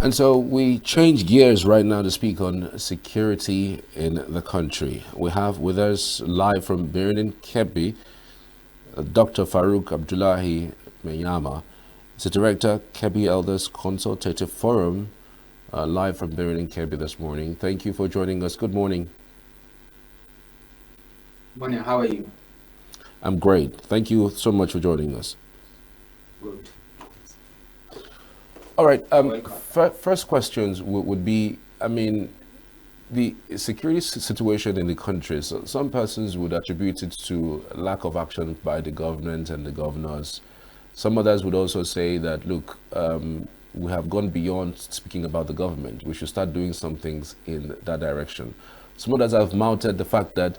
And so we change gears right now to speak on security in the country. We have with us live from Birnin Kebbi, Dr. Faruk Abdullahi Maiyama. He's the director, Kebbi Elders Consultative Forum, live from Birnin Kebbi this morning. Thank you for joining us. Good morning. Morning, how are you? I'm great. Thank you so much for joining us. Good. All right. Welcome. First questions would be, I mean, the security situation in the country. So some persons would attribute it to lack of action by the government and the governors. Some others would also say that, look, we have gone beyond speaking about the government. We should start doing some things in that direction. Some others have mounted the fact that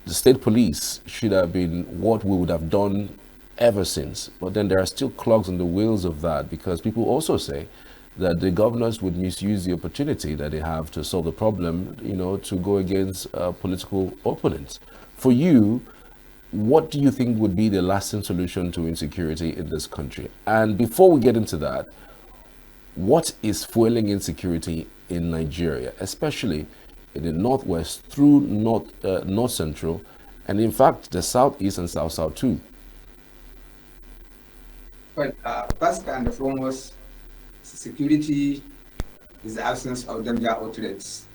the state police should have been what we would have done ever since. But then there are still clogs on the wheels of that, because people also say that the governors would misuse the opportunity that they have to solve the problem, to go against political opponents. For you, what do you think would be the lasting solution to insecurity in this country? And before we get into that, what is fueling insecurity in Nigeria, especially in the northwest through north central, and in fact the southeast and south too? Well, first and foremost, security is the absence of danger or threats.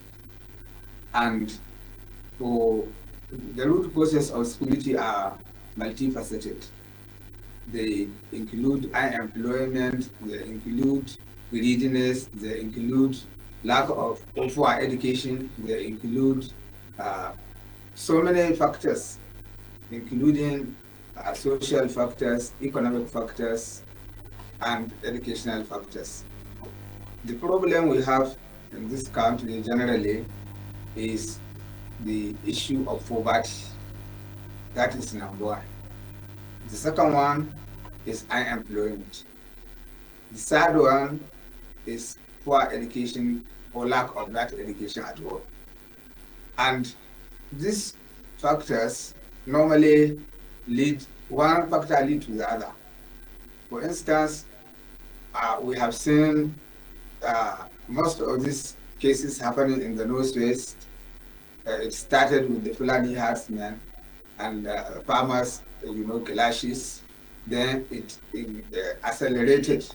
And for the root causes of security are multifaceted. They include unemployment, they include greediness, they include lack of poor education, they include so many factors, including social factors, economic factors, and educational factors. The problem we have in this country generally is the issue of poverty. That is number one. The second one is unemployment. The third one is poor education or lack of that education at all. And these factors normally one factor lead to the other. For instance, we have seen most of these cases happening in the Northwest. It started with the Fulani herdsmen and farmers, clashes. Then it accelerated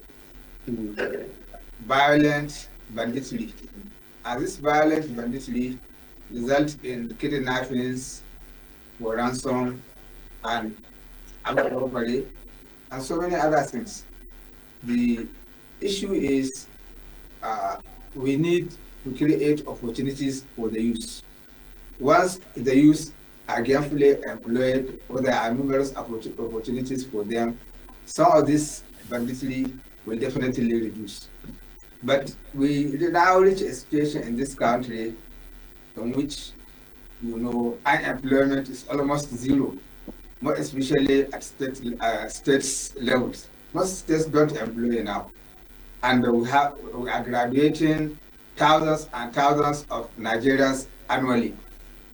to violent banditry. And this violent banditry results in kidnappings for ransom and armed robbery and so many other things. The issue is we need to create opportunities for the youth. Once the youth are gainfully employed, or there are numerous opportunities for them, some of this banditry will definitely reduce. But we now reach a situation in this country in which, unemployment is almost zero, more especially at states levels. Most states don't employ now. And we are graduating thousands and thousands of Nigerians annually.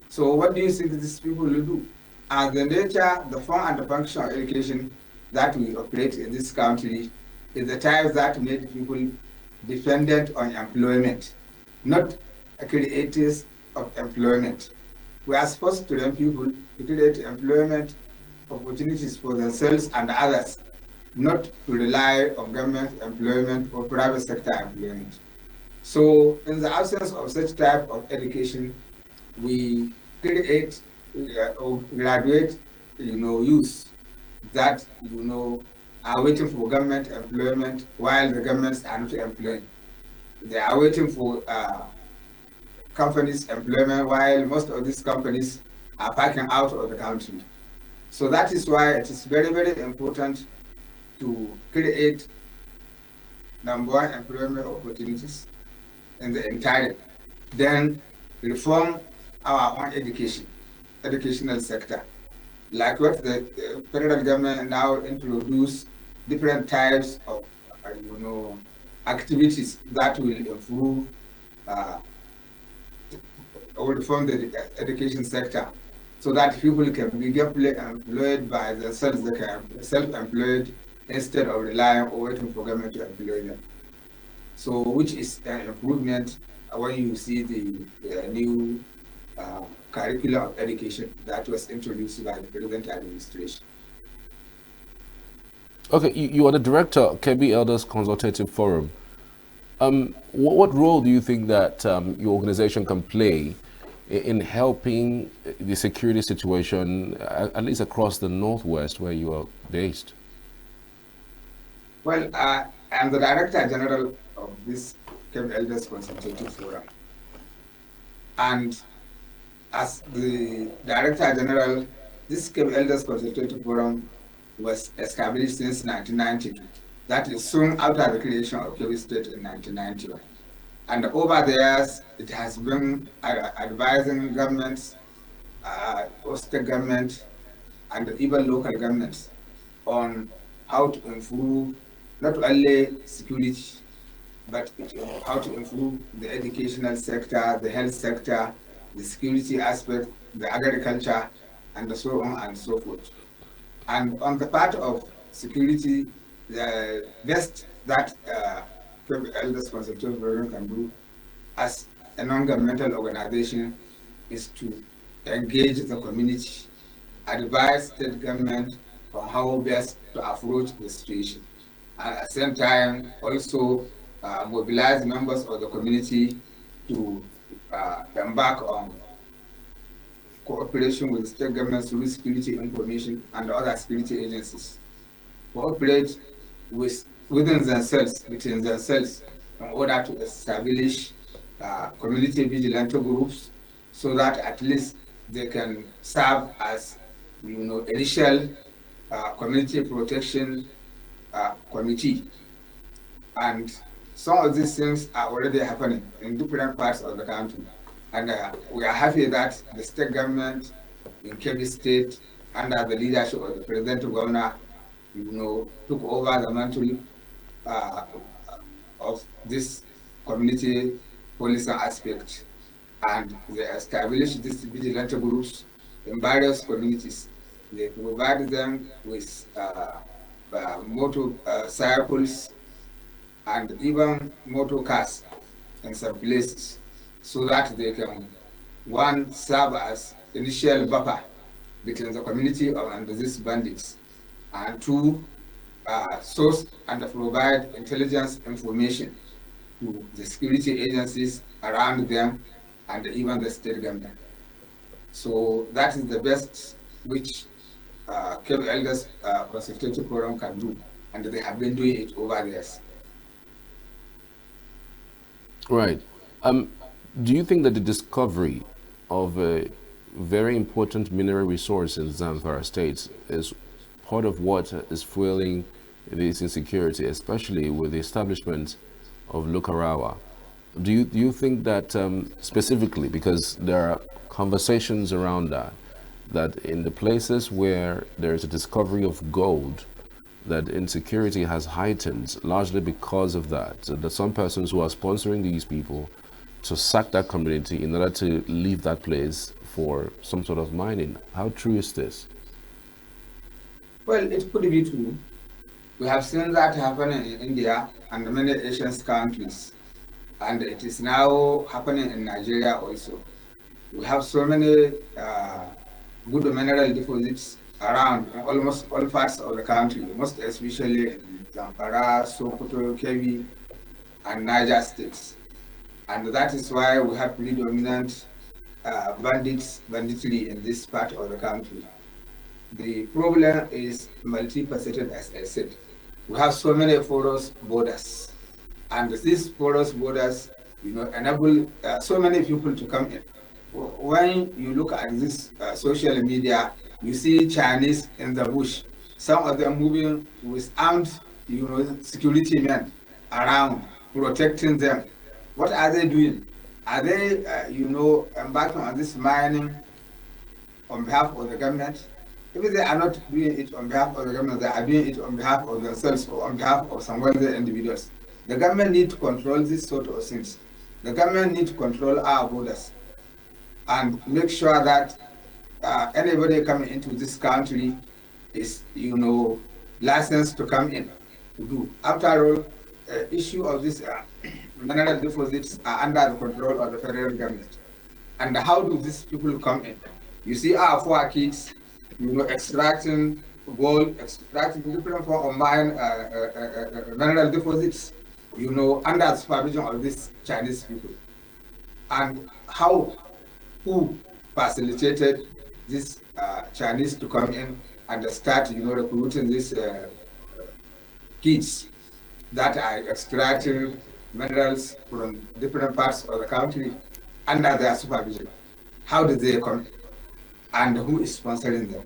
So what do you think these people will do? And the nature, the form and the function of education that we operate in this country is the type that made people dependent on employment, not creators of employment. We are supposed to learn people to create employment opportunities for themselves and others, not to rely on government employment or private sector employment. So in the absence of such type of education, we create or graduate, youth that, are waiting for government employment while the governments are not employing. They are waiting for companies employment while most of these companies are packing out of the country. So that is why it is very, very important to create number one employment opportunities in the entire, then reform our own educational sector. Like what the federal government now introduce different types of activities that will improve or reform the education sector, so that people can be gainfully employed by themselves, they can be self-employed instead of relying or waiting for government to employ them. So, which is an improvement when you see the new curriculum of education that was introduced by the present administration. Okay, you are the director of KB Elders Consultative Forum. What role do you think that your organization can play in helping the security situation, at least across the Northwest where you are based? Well, I'm the Director General of this KB Elders Consultative Forum. And as the Director General, this KB Elders Consultative Forum was established since 1992. That is soon after the creation of Kebbi State in 1991. And over the years, it has been advising governments, state government, and even local governments on how to improve not only security, but how to improve the educational sector, the health sector, the security aspect, the agriculture, and so on and so forth. And on the part of security, the best that Elders Consultative Forum can do as a non-governmental organization is to engage the community, advise state government on how best to approach the situation. And at the same time, also mobilize members of the community to embark on cooperation with state governments through security information and other security agencies. Cooperate within themselves, between themselves, in order to establish community vigilante groups so that at least they can serve as, initial community protection committee. And some of these things are already happening in different parts of the country. And we are happy that the state government in Kebbi State, under the leadership of the President Governor, took over the mantle of this community policing aspect. And they established these vigilante groups in various communities. They provide them with motorcycles and even motor cars in some places, so that they can, one, serve as initial buffer between the community and these bandits, and two, source and provide intelligence information to the security agencies around them and even the state government. So that is the best which Cape Elders Consultative Forum can do, and they have been doing it over the years. Right. Do you think that the discovery of a very important mineral resource in Zamfara State is part of what is fueling this insecurity, especially with the establishment of Lukarawa? Do you think that specifically, because there are conversations around that in the places where there is a discovery of gold, that insecurity has heightened largely because of that? So that some persons who are sponsoring these people to sack that community in order to leave that place for some sort of mining. How true is this? Well, it could be true. We have seen that happening in India and many Asian countries, and it is now happening in Nigeria also. We have so many good mineral deposits around in almost all parts of the country, most especially in Zamfara, Sokoto, Kebbi, and Niger states. And that is why we have predominant banditry in this part of the country. The problem is multifaceted, as I said. We have so many porous borders, and these porous borders, enable so many people to come in. When you look at this social media, you see Chinese in the bush, some of them moving with armed, security men around, protecting them. What are they doing? Are they, embarking on this mining on behalf of the government? If they are not doing it on behalf of the government, they are doing it on behalf of themselves or on behalf of some wealthy individuals. The government needs to control this sort of things. The government needs to control our borders and make sure that anybody coming into this country is, licensed to come in to do. After all, issue of this mineral deposits are under the control of the federal government. And how do these people come in? You see our four kids, extracting gold, extracting different form of mineral deposits, under the supervision of these Chinese people. And who facilitated these Chinese to come in and start, recruiting these kids that are extracting minerals from different parts of the country under their supervision. How did they come? And who is sponsoring them?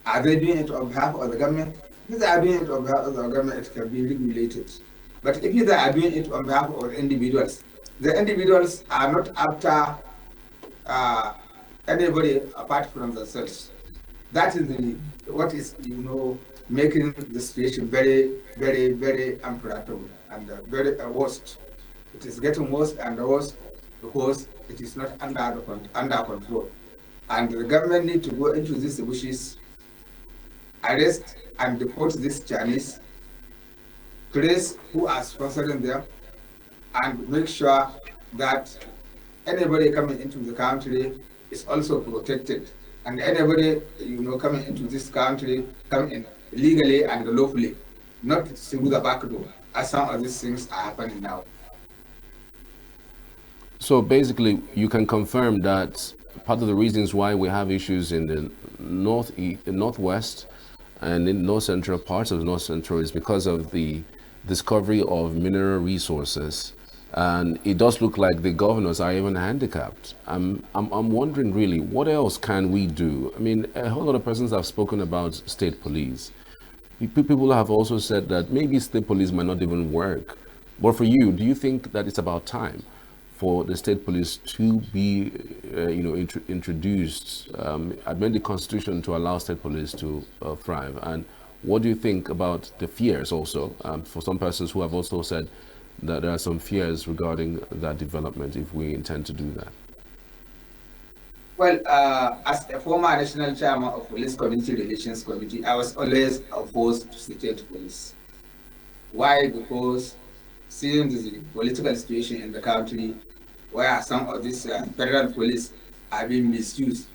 Are they doing it on behalf of the government? If they are doing it on behalf of the government, it can be regulated. But if they are doing it on behalf of individuals, the individuals are not after anybody apart from themselves. That is what is, making the situation very, very, very unpredictable and very worst. It is getting worse and worse because it is not under control. And the government need to go into these bushes, arrest and deport these Chinese, trace who are sponsoring them, and make sure that anybody coming into the country is also protected. And anybody, coming into this country, come in legally and lawfully, not through the back door, as some of these things are happening now. So basically, you can confirm that part of the reasons why we have issues in the northwest and in north central parts of the north central is because of the discovery of mineral resources, and it does look like the governors are even handicapped. I'm wondering really, what else can we do? I mean, a whole lot of persons have spoken about state police. People have also said that maybe state police might not even work. But for you, do you think that it's about time for the state police to be, introduced, amend the constitution to allow state police to thrive? And what do you think about the fears also, for some persons who have also said that there are some fears regarding that development if we intend to do that? Well, as a former national chairman of Police Community Relations Committee, I was always opposed to state police. Why? Because seeing the political situation in the country, where some of these federal police are being misused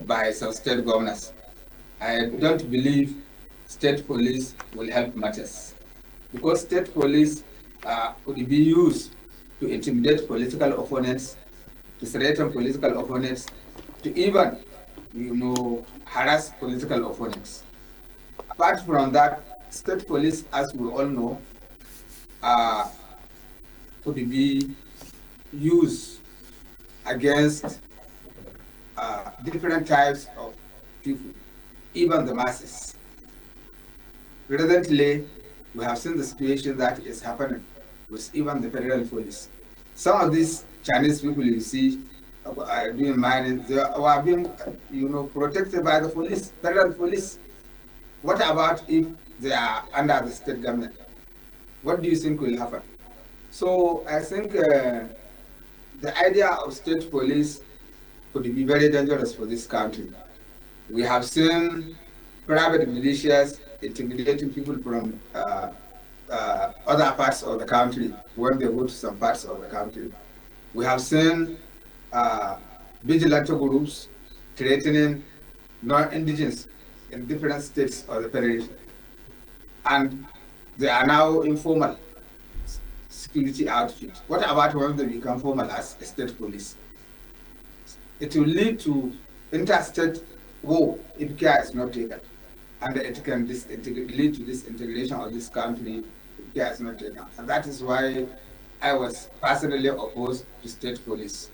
by some state governors, I don't believe state police will help matters, because state police could be used to intimidate political opponents, to threaten political opponents, to even, harass political opponents. Apart from that, state police, as we all know, could be used against different types of people, even the masses. Presently, we have seen the situation that is happening with even the federal police. Some of these Chinese people you see doing mining, they are being, protected by the police, federal police. What about if they are under the state government? What do you think will happen? So I think the idea of state police could be very dangerous for this country. We have seen private militias intimidating people from other parts of the country when they go to some parts of the country. We have seen vigilante groups threatening non-indigenous in different states of the federation. And they are now informal security outfits. What about when they become formal as state police? It will lead to interstate war if care is not taken. And it can lead to disintegration of this country if care is not taken. And that is why I was personally opposed to state police,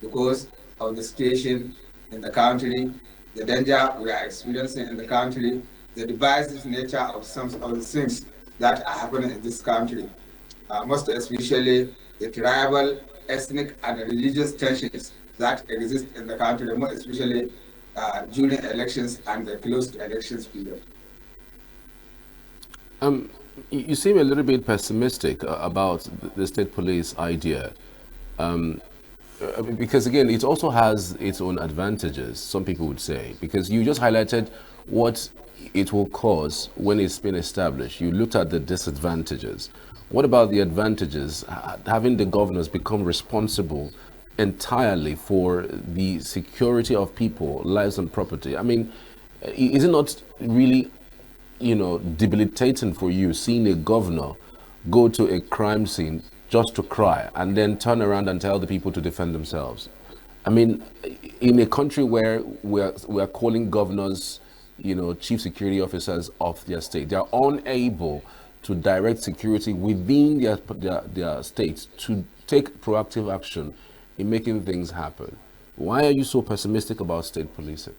because of the situation in the country, the danger we are experiencing in the country, the divisive nature of some of the things that are happening in this country, most especially the tribal, ethnic, and religious tensions that exist in the country, more especially during elections and the close to elections period. You seem a little bit pessimistic about the state police idea. Because again, it also has its own advantages, some people would say, because you just highlighted what it will cause when it's been established. You looked at the disadvantages. What about the advantages? Having the governors become responsible entirely for the security of people, lives and property. I mean, is it not really, debilitating for you seeing a governor go to a crime scene just to cry and then turn around and tell the people to defend themselves? I mean, in a country where we are calling governors, chief security officers of their state, they are unable to direct security within their states to take proactive action in making things happen. Why are you so pessimistic about state policing?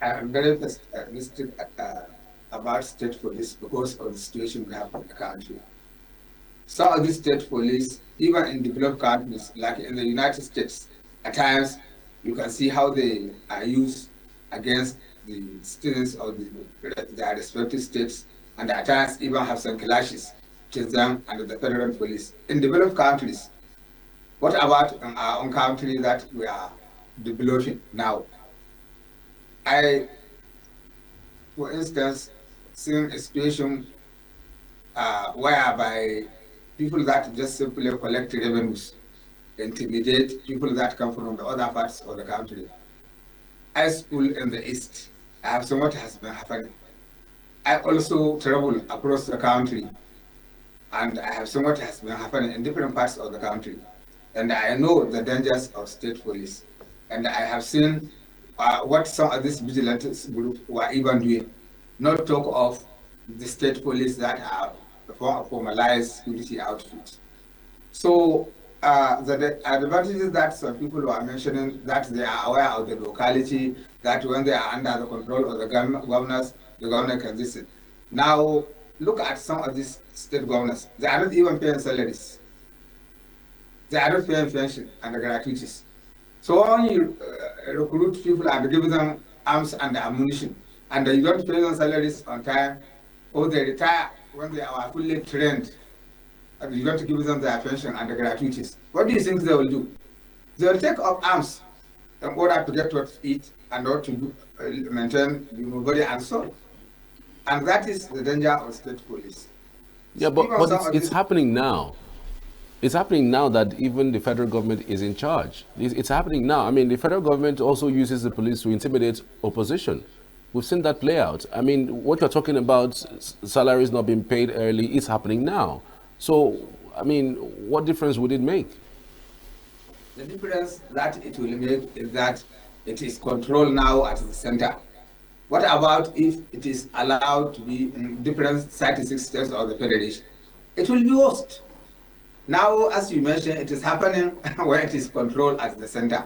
I'm very pessimistic about state police because of the situation we have in the country. Some of these state police, even in developed countries, like in the United States, at times you can see how they are used against the citizens of their respective states, and at times even have some clashes between them and the federal police. In developed countries, what about in our own country that we are developing now? For instance, seen a situation whereby people that just simply collect revenues intimidate people that come from the other parts of the country. I school in the East. I have seen what has been happening. I also travel across the country, and I have seen what has been happening in different parts of the country. And I know the dangers of state police. And I have seen what some of these vigilante groups were even doing. Not talk of the state police that are formalized security outfits. So the advantages that some people were mentioning, that they are aware of the locality, that when they are under the control of the governors, the governor can visit. Now, look at some of these state governors. They are not even paying salaries. They are not paying pension and the gratuities. So when you recruit people and give them arms and ammunition, and you don't pay them salaries on time, or they retire when they are fully trained, and you don't give them their pension and the gratuities, what do you think they will do? They will take up arms in order to get what to eat and not to maintain the body and soul. And that is the danger of state police. Yeah, but it's happening now. It's happening now that even the federal government is in charge. It's happening now. I mean, the federal government also uses the police to intimidate opposition. We've seen that play out. I mean, what you're talking about, salaries not being paid early, is happening now. So, I mean, what difference would it make? The difference that it will make is that it is controlled now at the center. What about if it is allowed to be in different 36 states of the federation? It will be worst. Now, as you mentioned, it is happening where it is controlled at the center.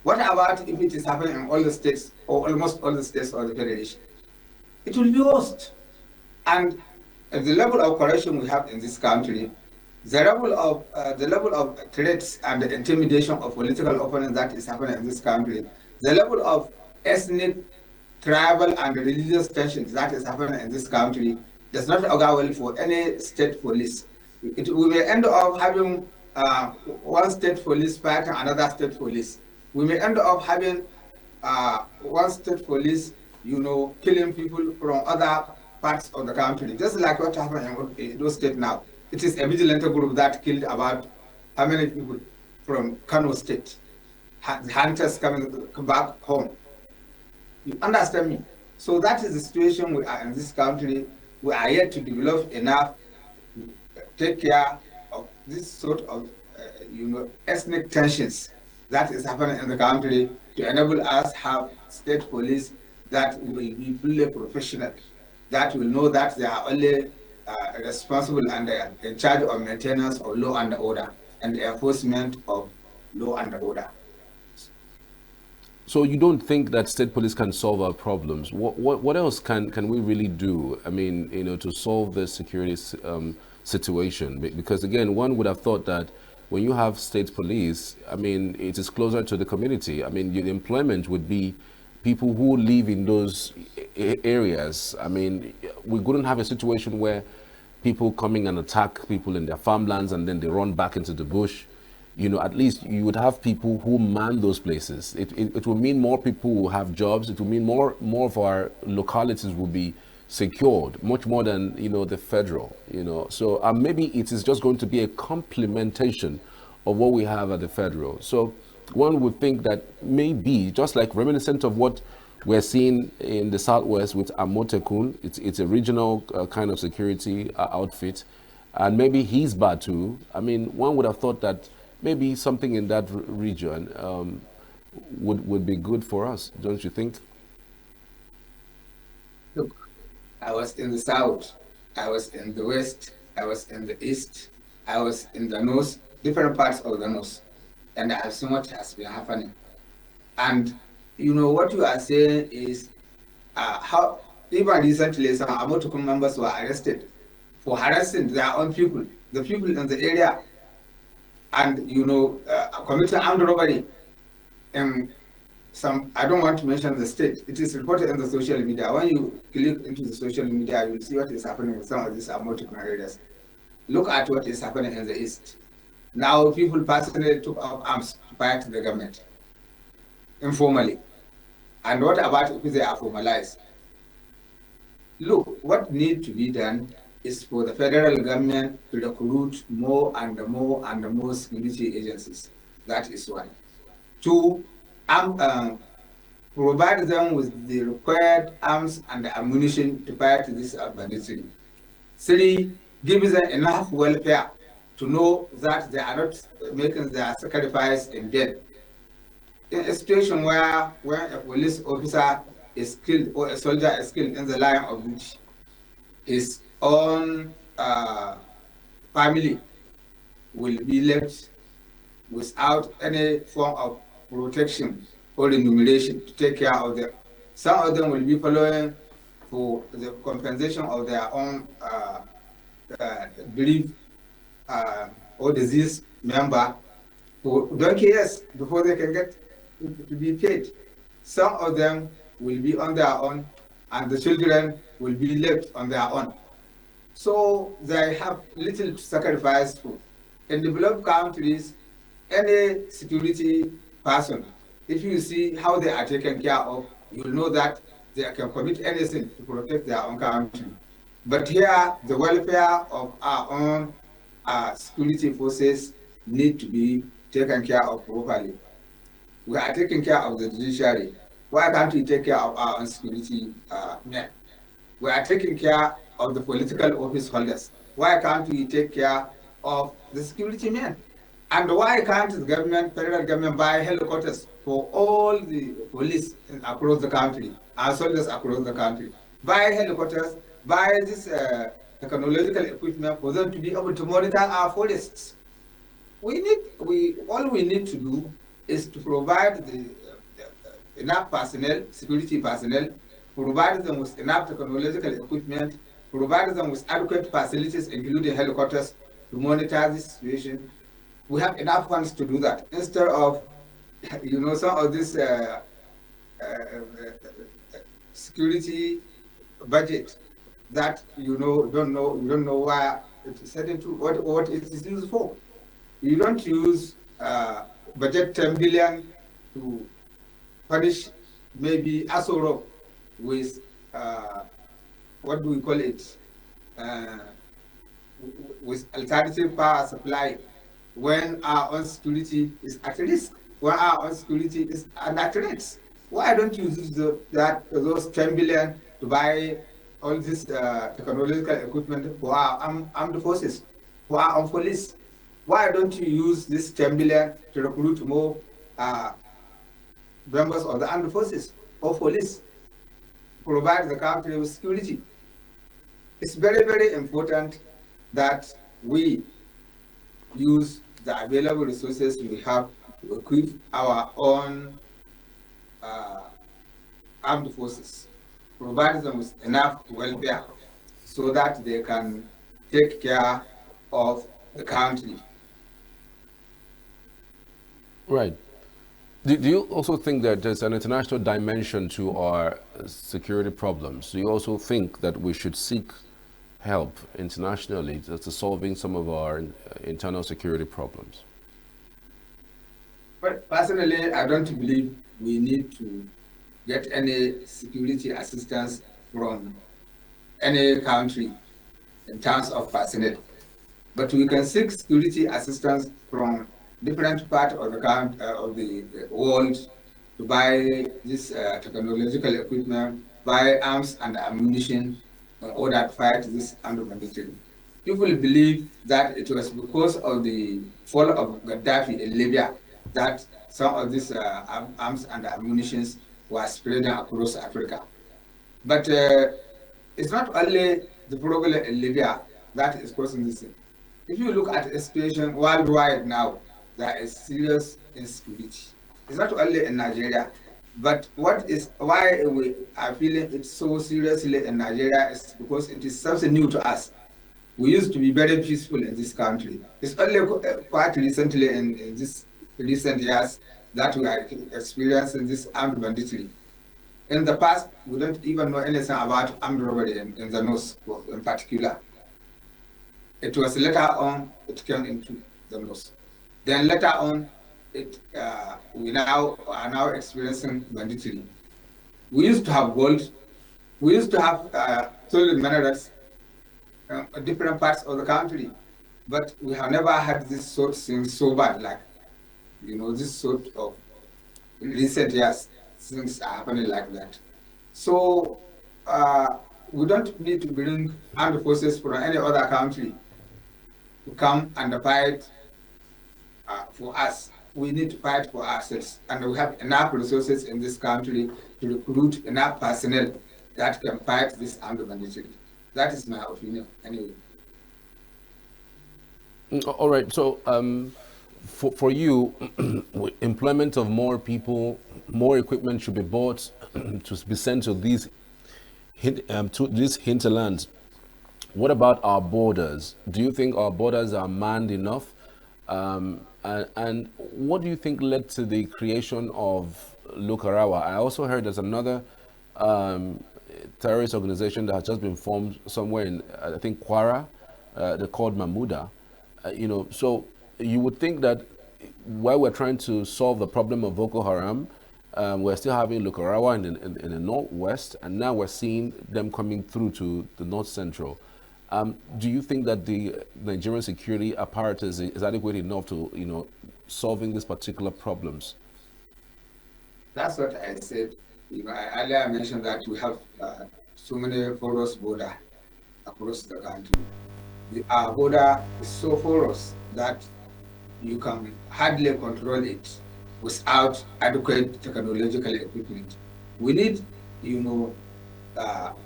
What about if it is happening in all the states or almost all the states of the federation? It will be worst. And at the level of corruption we have in this country, the level of threats and the intimidation of political opponents that is happening in this country, the level of ethnic, tribal, and religious tensions that is happening in this country does not augur well for any state police. We may end up having one state police fighting another state police. We may end up having one state police, killing people from other parts of the country, just like what happened in those states now. It is a vigilante group that killed about how many people from Kano State. The hunters come back home. You understand me? So that is the situation we are in this country. We are yet to develop enough to take care of this sort of, ethnic tensions that is happening in the country to enable us have state police that will be fully professional, that will know that they are only responsible and in charge of maintenance of law and order and the enforcement of law and order. So you don't think that state police can solve our problems? What else can we really do? I mean, to solve the security situation? Because again, one would have thought that when you have state police, I mean, it is closer to the community. I mean, the employment would be people who live in those areas. I mean, we couldn't have a situation where people coming and attack people in their farmlands and then they run back into the bush. At least you would have people who man those places. It will mean more people will have jobs. It will mean more of our localities will be secured much more than the federal. So maybe it is just going to be a complementation of what we have at the federal. So one would think that maybe just like reminiscent of what we're seeing in the southwest with Amotekun, it's a regional kind of security outfit, and maybe he's bad too. I mean, one would have thought that maybe something in that region would be good for us, don't you think? Look, I was in the south, I was in the west, I was in the east, I was in the north, different parts of the north, and I've seen what has been happening. And what you are saying is how even recently some Amotukun members were arrested for harassing their own people, the people in the area, and committing armed robbery. And I don't want to mention the state. It is reported in the social media. When you click into the social media, you'll see what is happening with some of these Amotukun areas. Look at what is happening in the east. Now people personally took up arms to fight the government informally. And what about if they are formalized? Look, what needs to be done is for the federal government to recruit more and more and more security agencies. That is one. Two, provide them with the required arms and ammunition to fight this banditry. Three, give them enough welfare to know that they are not making their sacrifice in vain. In a situation where when a police officer is killed or a soldier is killed in the line of duty, his own family will be left without any form of protection or remuneration to take care of them. Some of them will be following for the compensation of their own bereaved or diseased member for donkey years before they can get to be paid. Some of them will be on their own, and the children will be left on their own. So they have little to sacrifice for. In developed countries, any security person, if you see how they are taken care of, you'll know that they can commit anything to protect their own country. But here, the welfare of our own security forces need to be taken care of properly. We are taking care of the judiciary. Why can't we take care of our own security men? We are taking care of the political office holders. Why can't we take care of the security men? And why can't the government, federal government, buy helicopters for all the police across the country, and soldiers across the country? Buy helicopters, buy this technological equipment for them to be able to monitor our forests. All we need to do is to provide enough personnel, security personnel, provide them with enough technological equipment, provide them with adequate facilities, including helicopters, to monitor this situation. We have enough funds to do that. Instead of, some of this security budget that you don't know where it is heading to, what it is used for. You don't use budget 10 billion to furnish maybe Aso with what do we call it, with alternative power supply when our own security is at risk, when our own security is under threat. Why don't you use those 10 billion to buy all this technological equipment for our armed forces, for our armed police? Why don't you use this 10 billion to recruit more members of the armed forces or police, provide the country with security? It's very, very important that we use the available resources we have to equip our own armed forces, provide them with enough welfare so that they can take care of the country. Right. Do you also think that there's an international dimension to our security problems? Do you also think that we should seek help internationally to solving some of our internal security problems? But personally, I don't believe we need to get any security assistance from any country in terms of personnel. But we can seek security assistance from different parts of the world to buy this technological equipment, buy arms and ammunition in order to fight this armed banditry. People believe that it was because of the fall of Gaddafi in Libya that some of these arms and ammunitions were spreading across Africa. But it's not only the problem in Libya that is causing this. If you look at the situation worldwide now, there is serious insecurity. It's not only in Nigeria, but why we are feeling it so seriously in Nigeria is because it is something new to us. We used to be very peaceful in this country. It's only quite recently in this recent years that we are experiencing this armed banditry. In the past, we don't even know anything about armed robbery in the north in particular. It was later on it came into the north. Then later on, we are now experiencing banditry. We used to have gold. We used to have stolen minerals in different parts of the country, but we have never had this sort of thing so bad, like this sort of recent years things are happening like that. So we don't need to bring armed forces from any other country to come and fight for us. We need to fight for ourselves, and we have enough resources in this country to recruit enough personnel that can fight this armed banditry. That is my opinion, anyway. All right. So, for you, employment of more people, more equipment should be bought to be sent to these hinterlands. What about our borders? Do you think our borders are manned enough? And what do you think led to the creation of Lukarawa? I also heard there's another terrorist organization that has just been formed somewhere in, I think, Kwara. They're called Mamuda. So you would think that while we're trying to solve the problem of Boko Haram, we're still having Lukarawa in the northwest, and now we're seeing them coming through to the north central. Do you think that the Nigerian security apparatus is adequate enough to, solving these particular problems? That's what I said. I earlier mentioned that we have so many porous border across the country. Our border is so porous that you can hardly control it without adequate technological equipment. We need,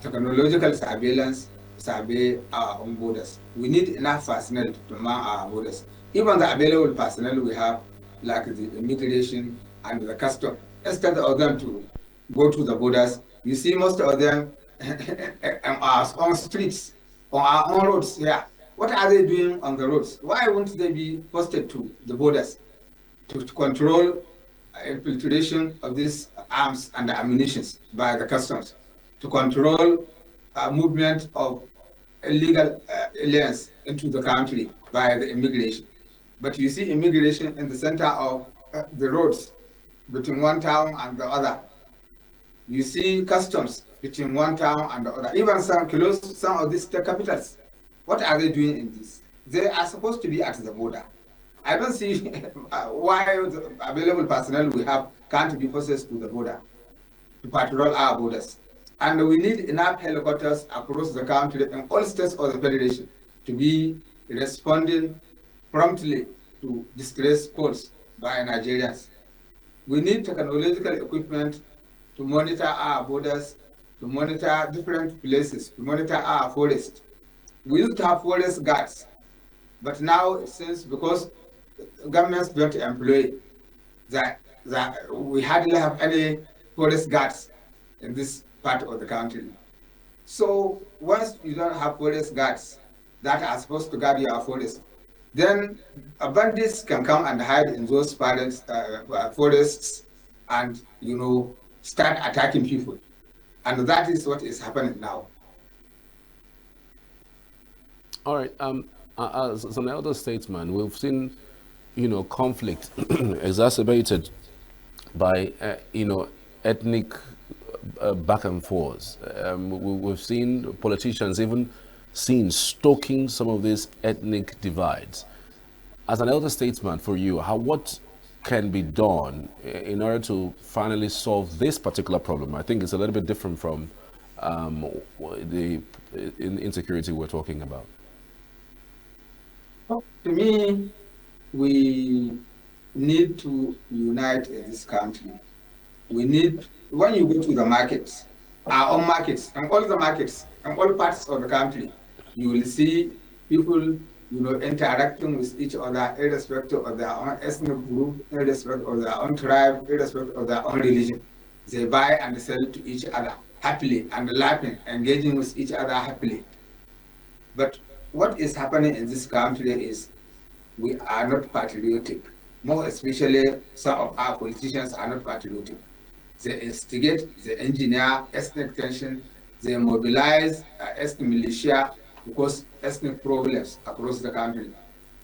technological surveillance survey our own borders. We need enough personnel to man our borders. Even the available personnel we have, like the immigration and the custom, instead of them to go to the borders, you see most of them on our own streets, on our own roads here. What are they doing on the roads? Why won't they be posted to the borders to control infiltration of these arms and ammunitions by the customs, to control movement of illegal aliens into the country by the immigration? But you see immigration in the center of the roads between one town and the other. You see customs between one town and the other. Even some of these state capitals. What are they doing in this? They are supposed to be at the border. I don't see why the available personnel we have can't be processed to the border to patrol our borders. And we need enough helicopters across the country in all states of the Federation to be responding promptly to distress calls by Nigerians. We need technological equipment to monitor our borders, to monitor different places, to monitor our forests. We used to have forest guards, but now it seems because governments don't employ that we hardly have any forest guards in this part of the country. So once you don't have forest guards that are supposed to guard your forest, then bandits can come and hide in those forests and start attacking people. And that is what is happening now. All right. As an elder statesman, we've seen, conflict exacerbated by, ethnic back and forth. We've seen politicians even seen stoking some of these ethnic divides. As an elder statesman for you, what can be done in order to finally solve this particular problem? I think it's a little bit different from the insecurity we're talking about. To me, we need to unite in this country. We need, when you go to the markets, our own markets, and all the markets, and all parts of the country, you will see people, interacting with each other, irrespective of their own ethnic group, irrespective of their own tribe, irrespective of their own religion. They buy and sell to each other happily and laughing, engaging with each other happily. But what is happening in this country is we are not patriotic. More especially, some of our politicians are not patriotic. They instigate, they engineer ethnic tension, they mobilize ethnic militia because ethnic problems across the country.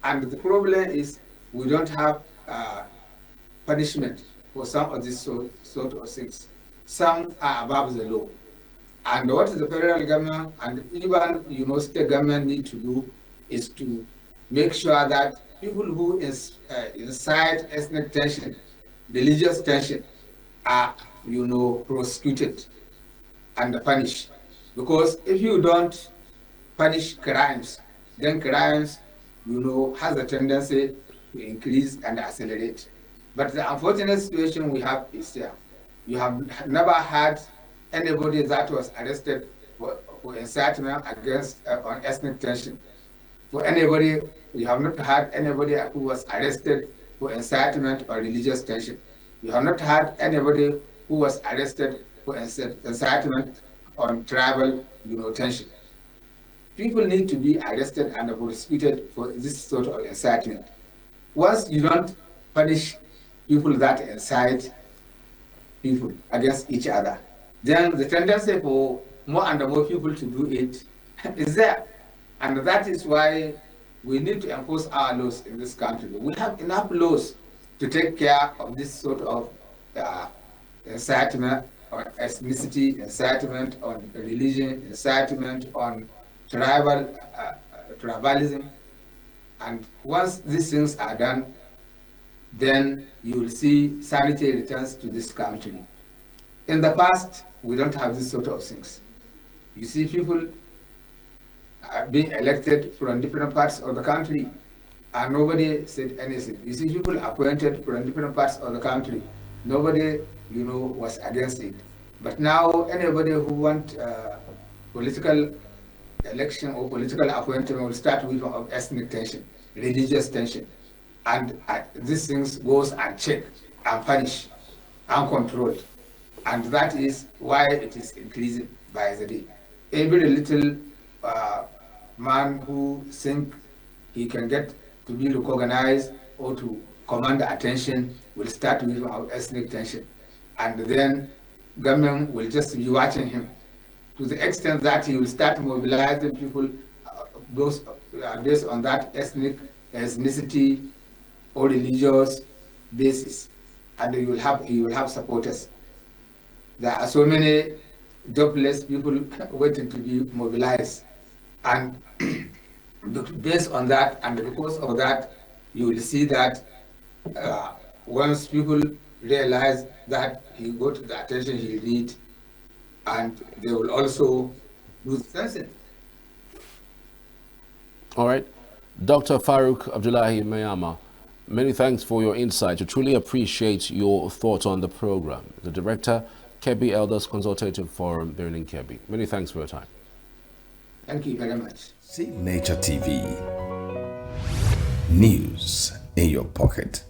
And the problem is we don't have punishment for some of these sort of things. Some are above the law. And what the federal government and even state government need to do is to make sure that people who incite ethnic tension, religious tension, are prosecuted and punished. Because if you don't punish crimes, then crimes has a tendency to increase and accelerate. But the unfortunate situation we have is there. You have never had anybody that was arrested for incitement against on ethnic tension. For anybody, you have not had anybody who was arrested for incitement or religious tension. You have not had anybody who was arrested for incitement on tribal tension. People need to be arrested and prosecuted for this sort of incitement. Once you don't punish people that incite people against each other, then the tendency for more and more people to do it is there. And that is why we need to enforce our laws in this country. We have enough laws to take care of this sort of incitement on ethnicity, incitement on religion, incitement on tribalism. And once these things are done, then you will see sanity returns to this country. In the past, we don't have this sort of things. You see people being elected from different parts of the country and nobody said anything. You see people appointed from different parts of the country. Nobody, was against it. But now anybody who wants political election or political appointment will start with ethnic tension, religious tension. And these things goes unchecked and punished, uncontrolled. And that is why it is increasing by the day. Every little man who thinks he can get to be recognized or to command attention will start with ethnic tension. And then government will just be watching him to the extent that he will start mobilizing people based on that ethnicity or religious basis. And he will have supporters. There are so many jobless people waiting to be mobilized. And based on that, and because of that, you will see that once people realize that he got the attention he needs, and they will also do the sensing. All right. Dr. Faruk Abdullahi Maiyama, many thanks for your insight. We truly appreciate your thoughts on the program. The Director, Kebbi Elders Consultative Forum, Birnin Kebbi. Many thanks for your time. Thank you very much. See Nature TV. News in your pocket.